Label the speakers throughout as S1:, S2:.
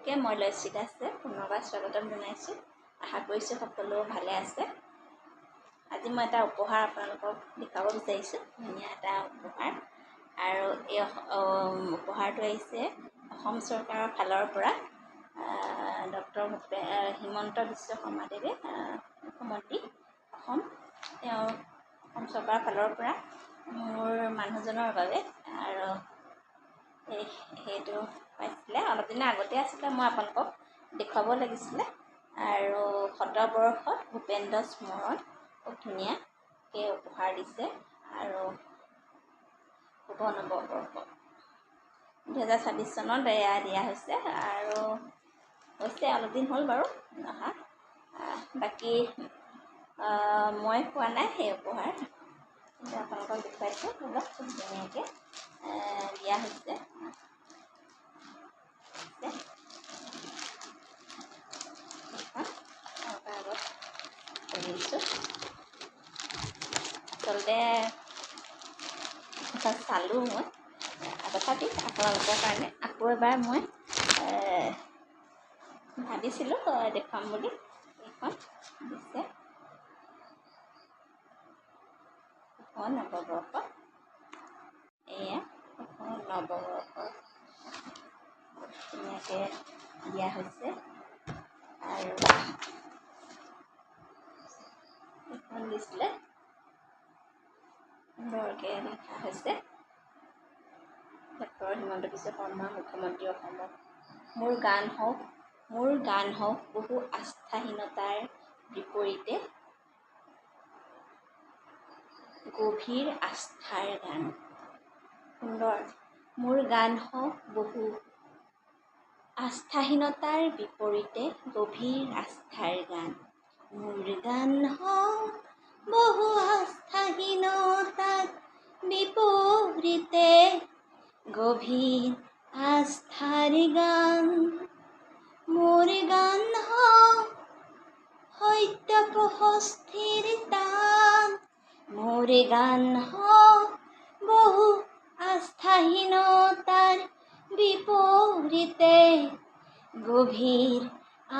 S1: সকলোকে মই লৈছিত আছে পুনৰবাৰ স্বাগতম জনাইছোঁ। আশা কৰিছোঁ সকলো ভালে আছে। আজি মই এটা উপহাৰ আপোনালোকক দেখাব বিচাৰিছোঁ, ধুনীয়া এটা উপহাৰ। আৰু এই উপহাৰটো আহিছে অসম চৰকাৰৰ ফালৰ পৰা। ডক্টৰ হিমন্ত বিশ্ব শৰ্মাদেৱে মুখ্যমন্ত্ৰী অসম, তেওঁ অসম চৰকাৰৰ ফালৰ পৰা মোৰ মানুহজনৰ বাবে। আৰু সেইটো পাইছিলে অলপ দিনৰ আগতে আছিলে, মই আপোনালোকক দেখুৱাব লাগিছিলে। আৰু শতবৰ্ষত ভূপেন্দ্ৰ স্মৰণ, খুব ধুনীয়াকৈ উপহাৰ দিছে। আৰু শুভ নৱবৰ্ষ 2026 চনত এয়া দিয়া হৈছে। আৰু হৈছে অলপ দিন হ'ল বাৰু অহা। বাকী মই পোৱা নাই সেই উপহাৰ, কিন্তু আপোনালোকক দেখুৱাইছোঁ। অলপ খুব ধুনীয়াকৈ দিয়া হৈছে। আচলতে চালোঁ মই, তথাপি আপোনালোকৰ কাৰণে আকৌ এবাৰ মই ভাবিছিলোঁ দেখুৱাম বুলি। এইখন দিছে শুভ নৱবৰ্ষ। এয়া শুভ নৱবৰ্ষৰ ধুনীয়াকৈ দিয়া হৈছে। আৰু এইখন দিছিলে সুন্দৰকৈ লিখা হৈছে, ডক্টৰ হিমন্ত বিশ্ব শৰ্মা, মুখ্যমন্ত্ৰী অসমৰ। মোৰ গান হওক বহু আস্থাহীনতাৰ বিপৰীতে গভীৰ আস্থাৰ গান। সুন্দৰ। মোৰ গান হওক বহু আস্থাহীনতাৰ বিপৰীতে গভীৰ আস্থাৰ গান। মোৰ গান হওক বহু আস্থাহীনতাৰ বিপৰীতে গভীৰ আস্থাৰ গান। মোৰ গান হওক সত্য প্ৰশস্তিৰ টান। মোৰ গান হওক বহু আস্থাহীনতাৰ বিপৰীতে গভীৰ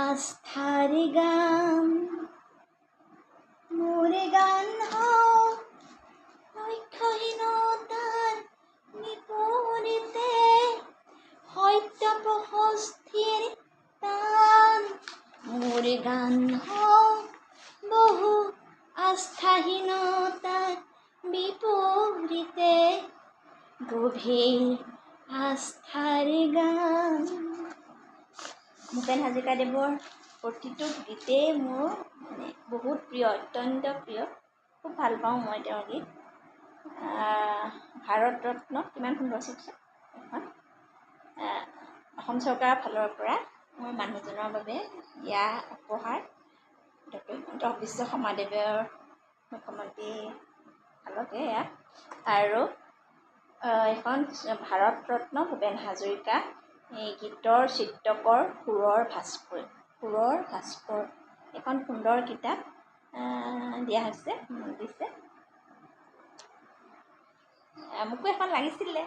S1: আস্থাৰ গান। মোৰ গান হওক লক্ষ্যহীনতাৰ বিপৰীতে সত্য প্ৰশস্তিৰ টান। মোৰ গান হওক বহু আস্থাহীনতাৰ বিপৰীতে গভীৰ আস্থাৰ গান। ভূপেন হাজৰিকাদেৱৰ প্ৰতিটো গীতেই মোৰ বহুত প্ৰিয়, অত্যন্ত প্ৰিয়। খুব ভাল পাওঁ মই তেওঁৰ গীত। ভাৰত ৰত্ন, কিমান সুন্দৰ চাওকচোন এখন। অসম চৰকাৰৰ ফালৰ পৰা মোৰ মানুহজনৰ বাবে দিয়া উপহাৰ, ডক্টৰ হিমন্ত বিশ্ব শৰ্মাদেৱৰ মুখ্যমন্ত্ৰী ফালতে এয়া। আৰু এইখন ভাৰত ৰত্ন ভূপেন হাজৰিকা এই গীতৰ চিত্ৰকৰ সুৰৰ ভাস্কৰ। এখন সুন্দৰ কিতাপ দিয়া হৈছে, দিছে। মোকো এখন লাগিছিলে,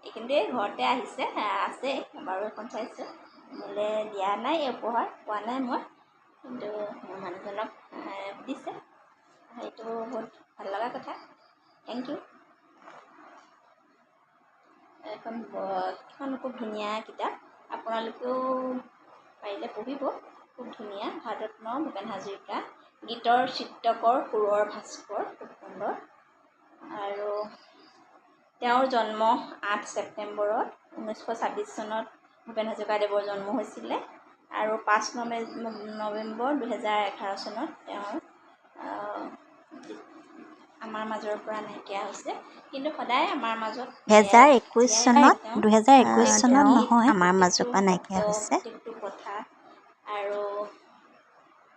S1: এইখিনিতে ঘৰতে আহিছে, আছে বাৰু। এখন চাইছোঁ, মোলৈ দিয়া নাই, এই উপহাৰ পোৱা নাই মই, কিন্তু মোৰ মানুহজনক দিছে। সেইটো বহুত ভাল লগা কথা। Thank you. এখন খুব ধুনীয়া কিতাপ, আপোনালোকেও পাৰিলে পঢ়িব। খুব ধুনীয়া। ভাৰত ৰত্ন ভূপেন হাজৰিকা, গীতৰ চিত্ৰকৰ সুৰৰ ভাস্কৰ, খুব সুন্দৰ। আৰু তেওঁৰ জন্ম 8 ছেপ্টেম্বৰত 1926 চনত ভূপেন হাজৰিকাদেৱৰ জন্ম হৈছিলে। আৰু 5 নৱেম্বৰ 2011 চনত তেওঁৰ আমাৰ মাজৰ পৰা নাইকিয়া হৈছে, কিন্তু সদায় আমাৰ মাজত
S2: 2021 চনত নহয়, আমাৰ মাজৰ পৰা নাইকিয়া হৈছে।
S1: প্ৰত্যেকটো কথা আৰু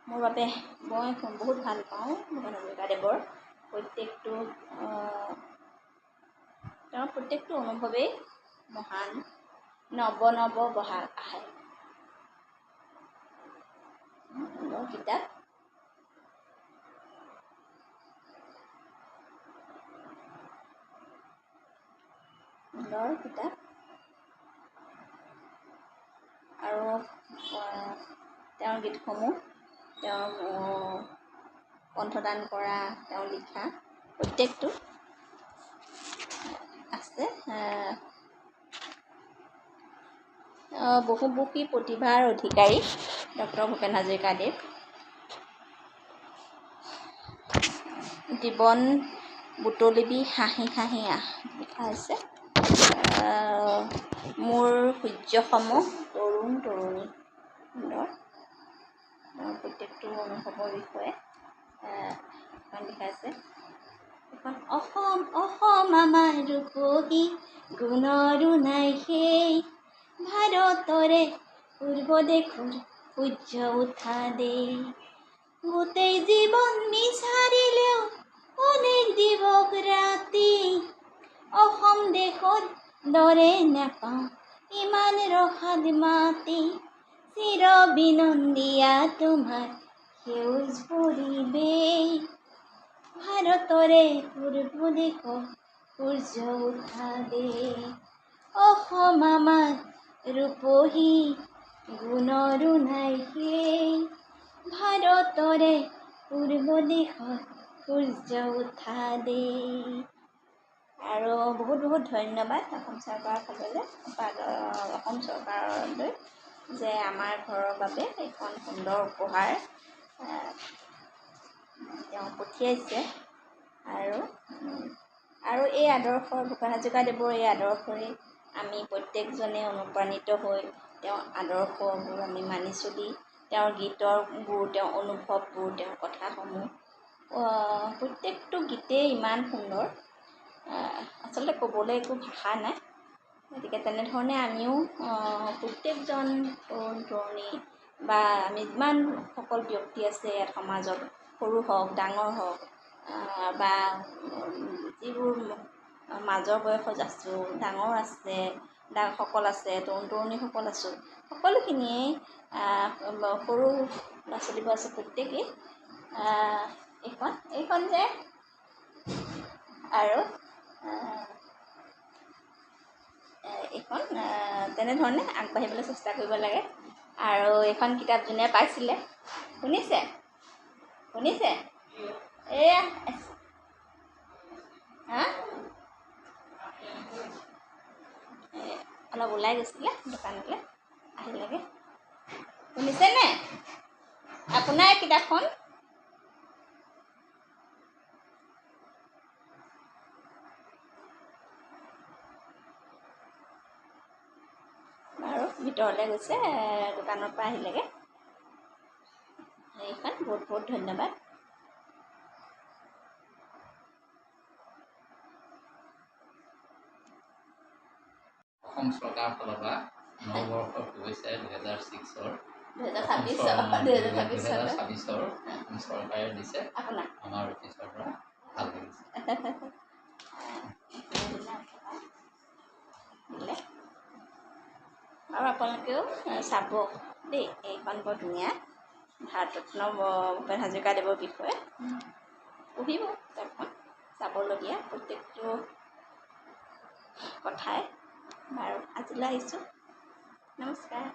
S1: মোৰ বাবে মই বহুত ভাল পাওঁ ভূপেন হাজৰিকাদেৱৰ তেওঁৰ প্ৰত্যেকটো অনুভৱেই মহান, নৱ বহাগ আহে। সুন্দৰ কিতাপ। সুন্দৰ কিতাপ। আৰু তেওঁৰ গীতসমূহ, তেওঁৰ কণ্ঠদান কৰা, তেওঁ লিখা প্ৰত্যেকটো আছে। বহুমুখী প্ৰতিভাৰ অধিকাৰী ডক্টৰ ভূপেন হাজৰিকাদেৱ। জীৱন বুটলিবি হাঁহি হাঁহি আহ লিখা হৈছে। মোৰ সূৰ্যসম তৰুণ তৰুণী, সুন্দৰ। প্ৰত্যেকটো অনুভৱৰ বিষয়ে এখন লিখা আছে। এখন অসম অসম আমাৰ ৰূপহী, গুণৰো নাই সেই, ভাৰতৰে পূৰ্ব দেশৰ সূৰ্য উঠা দেই। গোটেই জীৱন বিচাৰিলেও অনেক দিৱস ৰাতি, অসম দেশৰ দৰে নাপাওঁ ইমান ৰসাদ মাটি। চিৰ বিনন্দীয়া তোমাৰ সেউজ পৰিৱেশ, ভাৰতৰে পূৰ্ব দেশৰ সূৰ্য উঠা দেশ। অসম আমাৰ ৰূপহী, গুণৰো নাই সেই, ভাৰতৰে পূৰ্ব দেশৰ সূৰ্য উঠা দেশ। আৰু বহুত বহুত ধন্যবাদ অসম চৰকাৰৰ ফাললৈ, অসম চৰকাৰলৈ, যে আমাৰ ঘৰৰ বাবে এখন সুন্দৰ উপহাৰ তেওঁ পঠিয়াইছে। আৰু এই আদৰ্শ, ভূপেন হাজৰিকাদেৱৰ এই আদৰ্শৰে আমি প্ৰত্যেকজনে অনুপ্ৰাণিত হৈ তেওঁৰ আদৰ্শবোৰ আমি মানি চলি, তেওঁৰ গীতৰবোৰ, তেওঁৰ অনুভৱবোৰ, তেওঁৰ কথাসমূহ, প্ৰত্যেকটো গীতেই ইমান সুন্দৰ, আচলতে ক'বলৈ একো ভাষা নাই। গতিকে তেনেধৰণে আমিও প্ৰত্যেকজন তৰুণ তৰুণী বা আমি যিমান সকল ব্যক্তি আছে ইয়াত সমাজত, সৰু হওক ডাঙৰ হওক, বা যিবোৰ মাজৰ বয়সত আছোঁ, ডাঙৰ আছে, সকল আছে, তৰুণ তৰুণীসকল আছোঁ, সকলোখিনিয়েই সৰু ল'ৰা ছোৱালীবোৰ আছে, প্ৰত্যেকেই এইখন যে আৰু এইখন তেনেধৰণে আগবাঢ়িবলৈ চেষ্টা কৰিব লাগে। আৰু এইখন কিতাপ যোনে পাইছিলে, শুনিছে এয়া অলপ ওলাই গৈছিলে দোকানলৈ, আহিলেগৈ। শুনিছেনে আপোনাৰ এই কিতাপখন? আৰু ভিতৰলৈ গৈছে, দোকানৰ পৰা আহিলেগৈ। সেইখন বহুত বহুত ধন্যবাদ।
S3: অসম চৰকাৰৰ ফালৰ পৰা নৱবৰ্ষৰ শুভেচ্ছা 2026-ৰ 2026-ৰ অসম চৰকাৰে দিছে। আমাৰ অফিচৰ পৰা ভাল লাগিছে।
S1: আৰু আপোনালোকেও চাব দেই, এইখন বৰ ধুনীয়া, ভাৰতৰত্ন ভূপেন হাজৰিকাদেৱৰ বিষয়ে পঢ়িব। কিতাপখন চাবলগীয়া প্ৰত্যেকটো কথাই। বাৰু আজিলৈ আহিছোঁ, নমস্কাৰ।